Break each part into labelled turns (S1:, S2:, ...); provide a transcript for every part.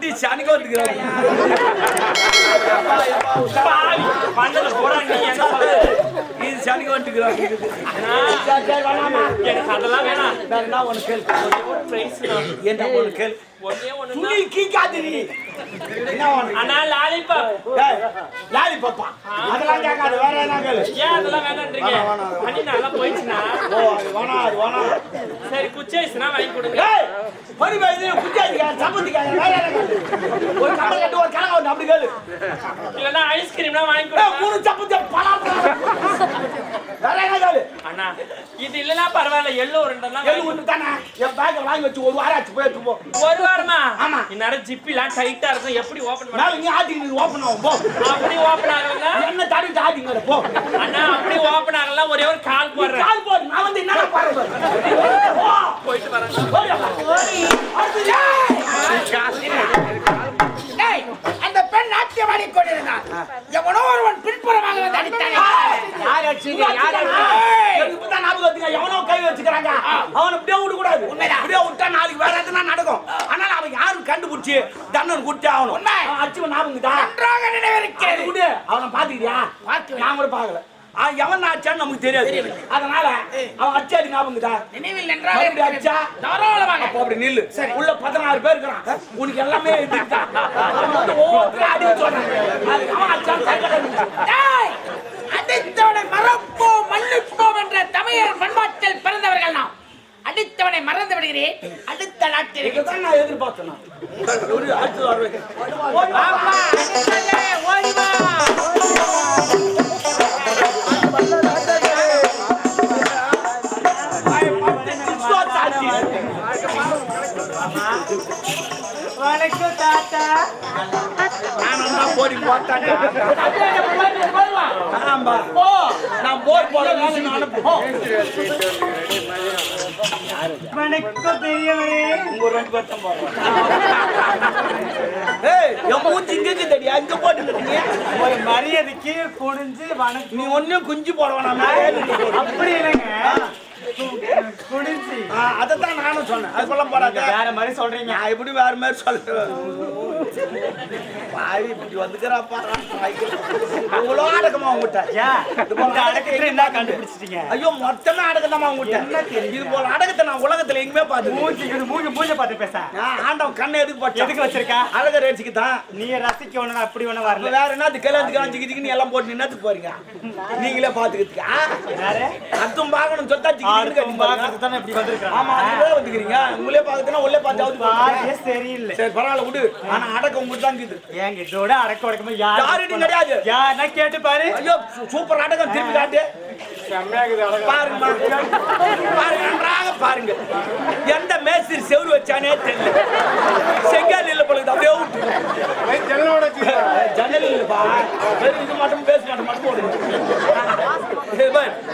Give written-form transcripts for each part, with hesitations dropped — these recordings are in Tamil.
S1: வண்டி சனிக்கு வந்துக்கிறாரு
S2: பண்ணல போறா நீ என்ன சொல்ற
S1: இது சனிக்கு வந்துக்கிறாரு
S2: எனக்கு அதெல்லாம் வேணாம்
S1: நான் உனக்கு கேள்
S2: ஒரு பிரைஸ்
S1: என்ன உனக்கு கேள்
S2: ஒண்ணே ஒண்ணு
S1: துணி கீக்காதீ என்ன உனக்கு
S2: அண்ணா லாலிபாப்
S1: லாலி பாப்பா அதெல்லாம் கேட்காது வேற என்ன கேளு
S2: ஏன் அதெல்லாம் வேணான்றீங்க பண்ணி நல்லா போயிடுச்சுனா
S1: ஓ அது வேணாம்
S2: சரி குச்சேஸ்னா வாங்கி கொடுங்க
S1: ஏய் பரி பரி குச்சாதிக்கா சம்பந்திக்கா வேற என்ன கேளு ஒரு கமல் கட்டு ஒரு கலங்க வந்து அப்படி கேளு
S2: இல்லனா ஐஸ்கிரீம்லாம் வாங்கி
S1: ஏய்
S2: கொடுங்க
S1: மூணு சம்பந்தி பழம் வேற என்ன கேளு
S2: அண்ணா இது இல்லனா பரவாயில்லை எல்லோ ரெண்டெல்லாம்
S1: எது ஒண்ணு தானே என் பேக்ல வாங்கி வச்சு ஒரு வாரம் ஆச்சு போய் எடுத்து போ
S2: ஒரு வாரமா
S1: ஆமா
S2: இந்நேரம் ஜிப்பிலாம் டைட்டா இருக்கும் எப்படி ஓபன் பண்ண
S1: மேல நீ ஆட்டிக்கு ஓபன் ஆகும் போ
S2: அப்படி ஓபன் ஆகல
S1: என்ன தாடி ஆட்டிங்க போ
S2: அண்ணா அப்படி ஓபன் ஆகல ஒரே ஒரு கால் போடுறேன்
S1: கால் போடு நான் வந்து என்ன பாருங்க
S2: போயிட்டு வரேன்
S3: டேய் அந்த பெண் நாட்டியமாடி கொண்டிருந்தான் எவனோ ஒருவன் பின்புறமாக வந்து அடித்தானே
S1: யார் அடிச்சீங்க யார் எனக்கு தான் ஞாபகம் வச்சுக்க எவனோ கை வச்சுக்கறாங்க அவன அப்படியே விட கூடாது அப்படியே விட்டா நாளைக்கு வேற எதுனா நடக்கும் ஆனா அவன் யாரும் கண்டுபிடிச்சு தண்டனை கொடுத்தே ஆகணும்
S3: உண்மை
S1: அடிச்சு ஞாபகம் தான்
S3: நன்றாக நினைவிருக்கிறது
S1: விடு அவனை பாத்துக்கிறியா நான் கூட பாக்கல எவன் அடிச்சான்னு நமக்கு தெரியாது அதனால அவன் அடிச்சாடி ஞாபகம் தான்
S3: நினைவில் நன்றாக
S1: அடிச்சா
S3: தாராளமாக
S1: அப்படி நில்லு உள்ள 16 பேர் இருக்கான் உனக்கு எல்லாமே இதுதான் ஒவ்வொருத்தரும் அடி சொல்றாங்க அவன் அடிச்சா
S3: டேய் அடித்தவனை மறப்போம் மன்னிப்போம் என்ற தமிழர் பண்பாட்டில் பிறந்தவர்கள் நாம் அடித்தவனை மறந்து விடுகிறேன் அடுத்த நாட்டில்
S1: இதுதான் நான் எதிர்பார்த்தேன் ஒரு அடுத்து வருவேன்
S3: ஓடி வா
S2: வணக்கம் தாத்தா
S1: நான் போடி போட்டாங்க நான் போர் போல
S2: வணக்கம் பெரியவரே
S1: உங்க ரெண்டு பேர்த்தம் போடுறேன் என் மூஞ்சி இங்க தெரியும் அங்க போட்டுக்கிறீங்க
S2: ஒரு மரியாதைக்கு குனிஞ்சு வணக்கம்
S1: நீ ஒன்னும் குஞ்சு போட வேணாம்
S2: அப்படி இல்லைங்க குனிஞ்சு
S1: அதைத்தான் நானும் சொன்னேன் அது சொல்ல போறாங்க
S2: வேற மாதிரி சொல்றீங்க
S1: நான் எப்படி வேற மாதிரி சொல்றேன் பாவி இப்படி வந்துக்கிறாப்பா அவ்வளோ அடக்கமா உங்ககிட்ட
S2: அடக்கத்துல என்ன கண்டுபிடிச்சிட்டீங்க
S1: ஐயோ மொத்தமே அடக்கத்தாமா உங்ககிட்ட இது போல அடக்கத்தை நான் உலகத்துல எங்குமே பார்த்து
S2: மூஞ்ச பார்த்து பேச
S1: ஆண்டவன் கண்ணை எதுக்கு போச்சு
S2: எதுக்கு வச்சிருக்கா
S1: அழக ரேட்சிக்கு தான்
S2: நீ ரசிக்க ஒண்ணு அப்படி ஒண்ணு வரல
S1: வேற என்ன கல்யாணத்துக்கு ஜிகிஜிக்கு எல்லாம் போட்டு நின்னத்துக்கு போறீங்க நீங்களே பாத்துக்கிறதுக்கு
S2: யாரு
S1: அர்த்தம் பார்க்கணும் சொல்லிட்டா ஜிகிஜிக்கு
S2: தானே இப்படி வந்திருக்கான்
S1: ஆமா அதுவே வந்துக்கிறீங்க உங்களே பார்க்கறதுனா உள்ளே பார்த்தாவது
S2: சரியில்லை
S1: சரி பரவாயில்ல விடு ஆனா அடக்கம் உங்களுக்கு தான் இருக்குது
S2: ஏங்க இதோட அடக்க உடக்கமா
S1: யாருக்கும் கிடையாது
S2: யாருன்னா கேட்டு பாரு
S1: ஐயோ சூப்பர் அடக்கம் திருப்பி காட்டு பாருங்க பாருங்க நன்றாக பாருங்க எந்த மேஸ்திரி செவுரு வச்சானே தெரியல செங்கல் இல்ல பொழுது அப்படியே ஜன்னல் இல்லப்பா வெறும் இது மட்டும் பேச மட்டும் போடுங்க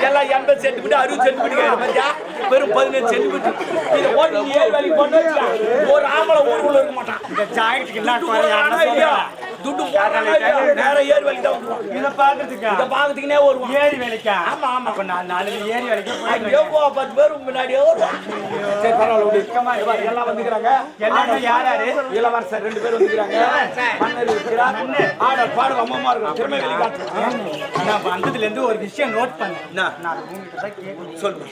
S1: எல்லாம் 80 சென்டிமீட்டர் 60 சென்டிமீட்டர் மத்தியா வெறும் 17 சென்டிமீட்டர் இதை போட்டு நீ 7 வேலைக்கு கொண்டு வச்சுக்கலாம் ஒரு ஆம்பளை ஊருக்குள்ள இருக்க மாட்டான்
S2: இந்த ஜாக்கெட்டுக்கு என்ன
S1: துட்டு போடுறானா நேரம் 7 வேலைக்கு தான் வருவான்
S2: இதை பாக்குறதுக்குனே
S1: வருவான்
S2: ஏரி வேலைக்கா
S1: ஆமா ஆமா
S2: அப்ப நாலு ஏரி வேலைக்கு
S1: ஐயோ 10 பேர் முன்னாடியே வருவான் சரி பரவாயில்ல விடு எல்லாம் வந்துக்கிறாங்க
S2: எல்லாரும் யாரு
S1: இளவரசர் 2 பேர் வந்துக்கிறாங்க மன்னர் இருக்கிறார் ஆடர் பாடு அம்மா இருக்கு திறமை வெளிக்காட்டு
S2: நான் வந்ததுல இருந்து ஒரு விஷயம் நோட் பண்ணேன்
S1: நான்
S2: உங்ககிட்ட தான் கேட்கணும்
S1: சொல்லுங்க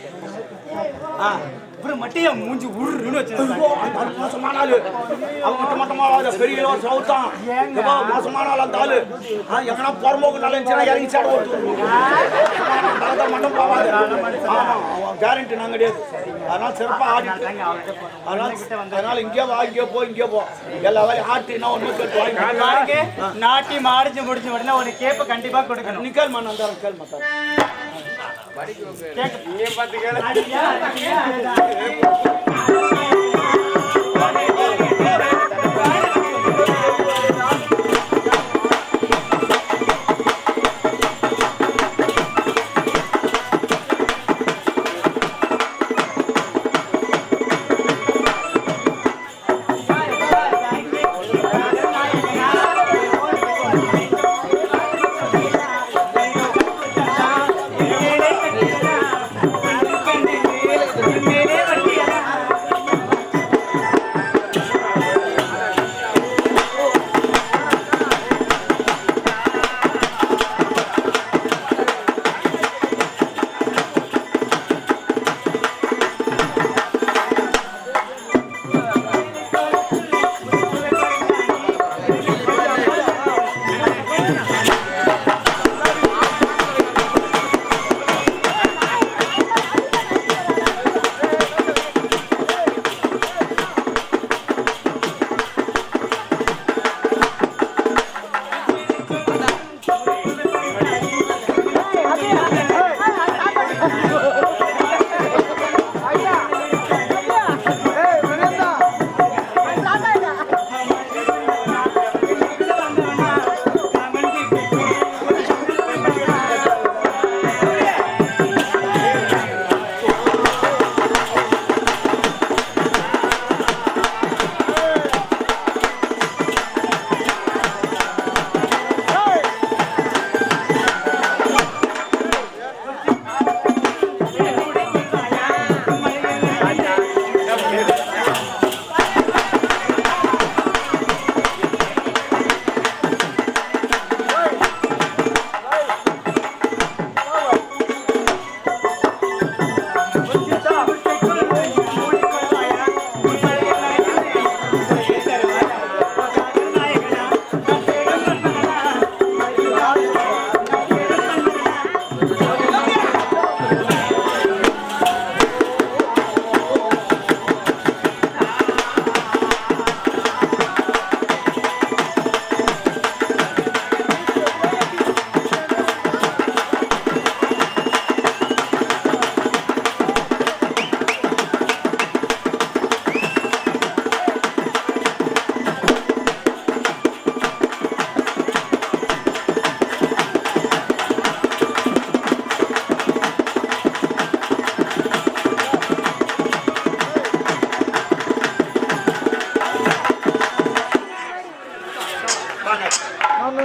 S2: அப்புறம் மட்டும் என் மூஞ்சி உருன்னு வச்சிருக்காங்க
S1: மோசமான ஆளு அவங்க மட்டமான பெரிய சவுத்தான் மோசமான ஆள் அந்த ஆளு எங்கன்னா புறம்போக்கு நல்லா இருந்துச்சுன்னா இறங்கி சேட ஓட்டு மட்டும் போவாது கேரண்டி நாங்க கிடையாது அதனால சிறப்பா ஆடி அதனால இங்கே வா இங்கே போ எல்லா வேலையும் ஆட்டினா ஒண்ணு கேட்டு வாங்கி
S2: நாட்டி மாடிச்சு முடிஞ்ச உடனே ஒரு கேப்ப கண்டிப்பா கொடுக்கணும்
S1: நிக்கல் மண் அந்த கேள் மாட்டார்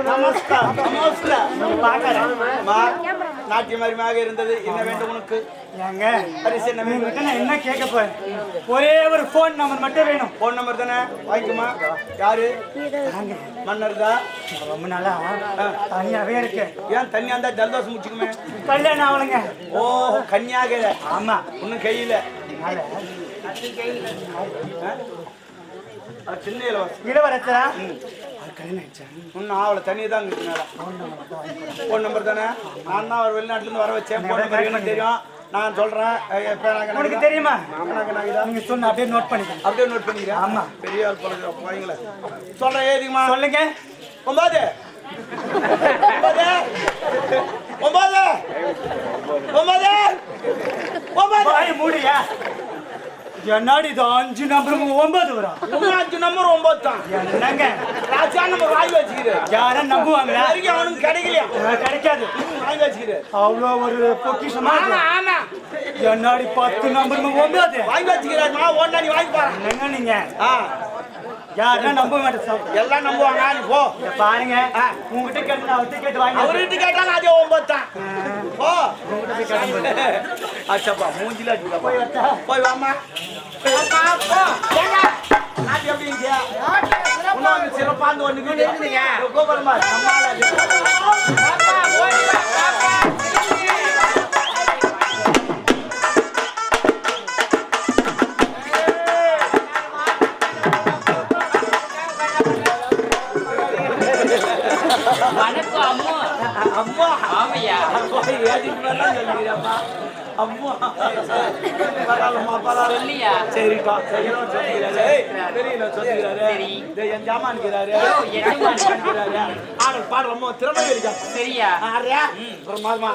S1: நமஸ்காரம் நமஸ்காரம்.
S2: பார்க்கறேன்.
S1: அம்மா, நாட்டியம் அருமையாக இருந்தது. என்ன வேண்டும் உனக்கு?
S2: ஏங்க
S1: பரிசு என்ன வேண்டும்?
S2: உங்ககிட்ட நான் என்ன கேட்க போறேன்? ஒரே ஒரு போன் நம்பர் மட்டும் வேணும்.
S1: போன் நம்பர் தானே, வாங்கிக்குமா. யாரு?
S2: வாங்க.
S1: மன்னர் தான்.
S2: ரொம்ப நாளா தனியாவே இருக்கு.
S1: ஏன் தண்ணி அந்த ஜலதோஷம் முடிச்சுக்குமே?
S2: கல்யாணம் ஆகலைங்க.
S1: ஓ, கன்னியாக.
S2: ஆமா.
S1: இன்னும் கையில
S2: அதனால
S1: சின்ன இலவசம்
S2: இளவரசரா அது கல்யாணம் ஆயிடுச்சா?
S1: இன்னும் அவளை தண்ணி தான் இருக்குனால. போன் நம்பர் தானே. நான் தான் அவர் வெளிநாட்டுல இருந்து வர வச்சேன். போன் நம்பர் எனக்கு தெரியும், நான் சொல்றேன்.
S2: உனக்கு தெரியுமா?
S1: அப்படியே
S2: நீங்க சொன்ன அப்படியே நோட் பண்ணிக்கிறேன்.
S1: நோட் பண்ணிக்கிறேன்.
S2: ஆமா.
S1: பெரிய ஆள் போல போறீங்களா? சொல்றேன், ஏதிக்குமா.
S2: சொல்லுங்க.
S1: 9 9 9 9
S2: வாய் மூடியா? என்னடி இது 5 நம்பருக்கு 9 வரும்?
S1: 5 நம்பர் 9 தான்.
S2: என்னங்க
S1: ராஜா நம்பர் வாங்கி வச்சுக்கிறேன்.
S2: யாரும் நம்புவாங்களா?
S1: வரைக்கும் அவனுக்கு கிடைக்கலையா?
S2: கிடைக்காது.
S1: வாங்கி வச்சுக்கிறேன்.
S2: அவ்வளோ ஒரு பொக்கிஷமா
S1: ஆமா ஆமா,
S2: என்னடி 10 நம்பருக்கு 9
S1: வாங்கி வச்சுக்கிறேன். ஒன்னா நீ வாங்கி பாரு.
S2: என்னங்க நீங்க
S1: ஆ,
S2: யாரும் நம்ப மாட்டேன்.
S1: எல்லாம் நம்புவாங்க. நீ போ.
S2: பாருங்க, உங்ககிட்ட கேட்டு அவர்கிட்ட கேட்டு வாங்கி
S1: அவர்கிட்ட கேட்டாலும் அதே 9 தான். போ. அச்சப்பா, மூஞ்சில அடிக்கா. போய் வாமா. போ. ஏங்க, நாட்டி எப்படி இருக்கியா? இன்னொரு சிறப்பான ஒண்ணு இருக்குதுங்க. கோபுரமா நம்மால
S3: வணக்கம் அம்மா.
S1: அம்மா.
S3: ஆமையா?
S1: ஏதிட்டு வரலாம் சொல்லிக்கிறேம்மா. அம்மா. பரவாயில்லம்மா, பரவாயில்ல.
S3: சொல்லியா?
S1: சரிப்பா. செய்யணும் சொல்லிக்கிறாரு. தெரியல சொல்லிக்கிறாரு.
S3: சரி.
S1: என் ஜாமான்கிறாரு.
S3: எஜமான்.
S1: ஆடல் பாடுறோமோ திறமை இருக்கா?
S3: சரியா?
S1: ஆடுறியா? ஒரு மாதமா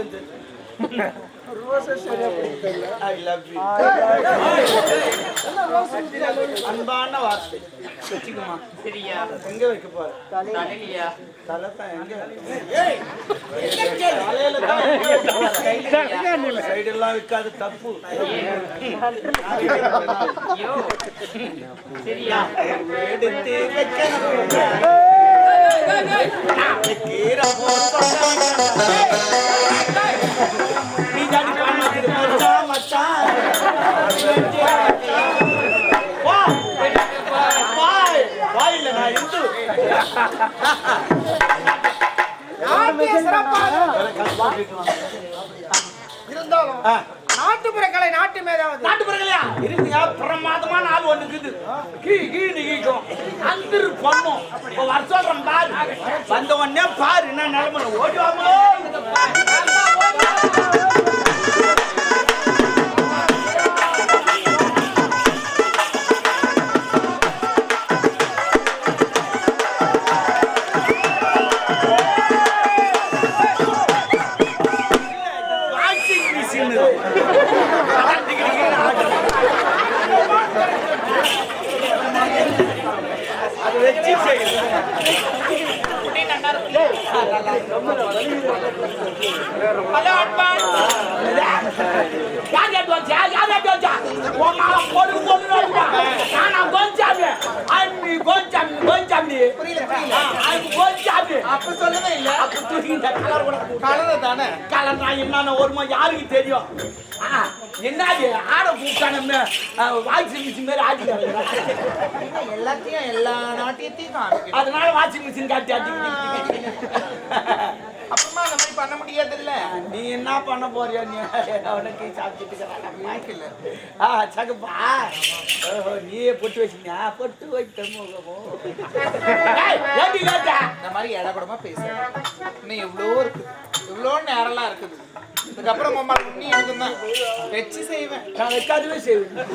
S1: இருக்குன்னு I love you. அன்பான வார்த்தை வச்சுக்குமா
S3: சரியா
S1: எங்க வைக்க போற
S3: தலையியா
S1: தலை தான் எங்க தலையில தான் சைடு எல்லாம் வைக்காது தப்பு
S3: ஐயோ சரியா
S1: எடுத்து வைக்கணும் கீரை நீ ஜாடி பண்ணாது மச்சான் வா வாய் வாயில நான் இந்து
S2: இருந்தாலும் நாட்டுப்புற கலை நாட்டு மேதாவது
S1: நாட்டுப்புறங்களையா இருக்குங்க பிரமாதமான ஆள் ஒண்ணு இருக்குது கீ நிக்கும் அந்த பண்ணும் இப்போ வர சொல்றேன் பாரு வந்த உடனே பாரு என்ன நிலைமை ஓடி வாங்களோ அது வச்சு
S3: ஹலோ அட்வான்ஸ்
S1: யார் வச்சா
S3: அப்ப சொல்லவே இல்ல
S1: கலர் நான் என்னன்னு வருமா யாருக்கு தெரியும் என்னது ஆட கூப்பிட்டான வாஷிங் மிஷின் மாதிரி ஆட்டி
S3: எல்லாத்தையும் எல்லா நாட்டியத்தையும் காமிக்கணும்
S1: அதனால வாஷிங் மிஷின் காட்டி ஆட்டி
S3: அப்புறமா அந்த மாதிரி பண்ண முடியாது இல்ல
S1: நீ என்ன பண்ண போறியா நீ அவனுக்கு சாப்பிட்டு சகப்பா நீயே பொட்டு வச்சுங்க பொட்டு வைத்த
S3: இந்த மாதிரி இடப்படமா பேச இன்னும் எவ்வளோ இருக்கு எவ்வளோ நேரம்லாம் இருக்குது இதுக்கப்புறம் அம்மா நீ எனக்கு தான் வச்சு செய்வேன்
S1: நான் வைக்காதவே செய்வேன்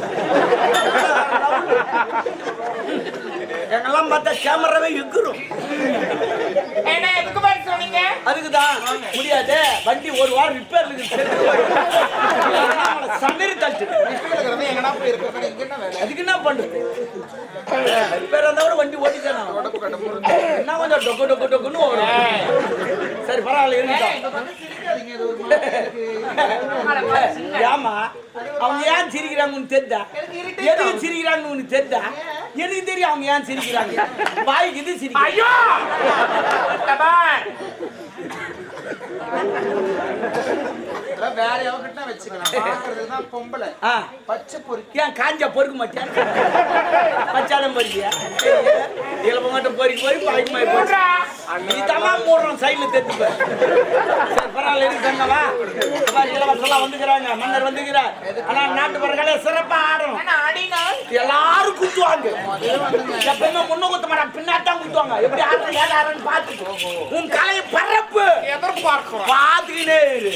S1: எங்கெல்லாம் பார்த்தா கேமராவே எக்குறோம்
S3: என்ன எதுக்கு மாதிரி சொன்னீங்க
S1: அதுக்குதான் முடியாது வண்டி ஒரு வாரம் ரிப்பேர்ல இருக்கு சண்டரி தட்டு
S3: எங்கன்னா போய் இருக்கிறது இங்க என்ன வேலை
S1: அதுக்கு என்ன பண்றது ரிப்பேர் இருந்தா கூட வண்டி ஓட்டிட்டானா என்ன கொஞ்சம் டொக்கு டொக்கு டொக்குன்னு ஓடும் சரி பரவாயில்ல இருக்கட்டும் ஏமா அவங்க ஏன் சிரிக்கிறாங்கன்னு தெரிதா எதுக்கு சிரிக்கிறாங்கன்னு உனக்கு தெரிதா எனக்கு தெரியும் அவங்க ஏன் சிரிக்கிறாங்க வாய்க்கு இது சிரிக்கிறாங்க
S3: ஐயோ வேற எவகிட்ட வச்சுக்கலாம் பாக்குறதுதான் பொம்பளை பச்சை பொறுக்கி
S1: ஏன் காஞ்சா பொறுக்க மாட்டேன் பச்சாலம் பொறுக்கியா இலப்ப மட்டும் பொறுக்கி பாய்க்குமாய் போடுறா நீ தமா மூடுறோம் சைட்ல தெத்துப்ப சரி பரவாயில்ல இருக்கவா இளவரசெல்லாம் வந்துக்கிறாங்க மன்னர் வந்துக்கிறார் ஆனா நாட்டு பறக்கலை சிறப்பா ஆடணும் எல்லாரும் குத்துவாங்க எப்பவுமே முன்ன குத்த மாட்டாங்க பின்னாத்தான் குத்துவாங்க எப்படி ஆடுறேன் ஏன் ஆடுறேன்னு பார்த்துட்டு உன் கலையை பரப்பு
S3: எதிர்பார்க்கிறோம்
S1: பார்த்துக்கினே இரு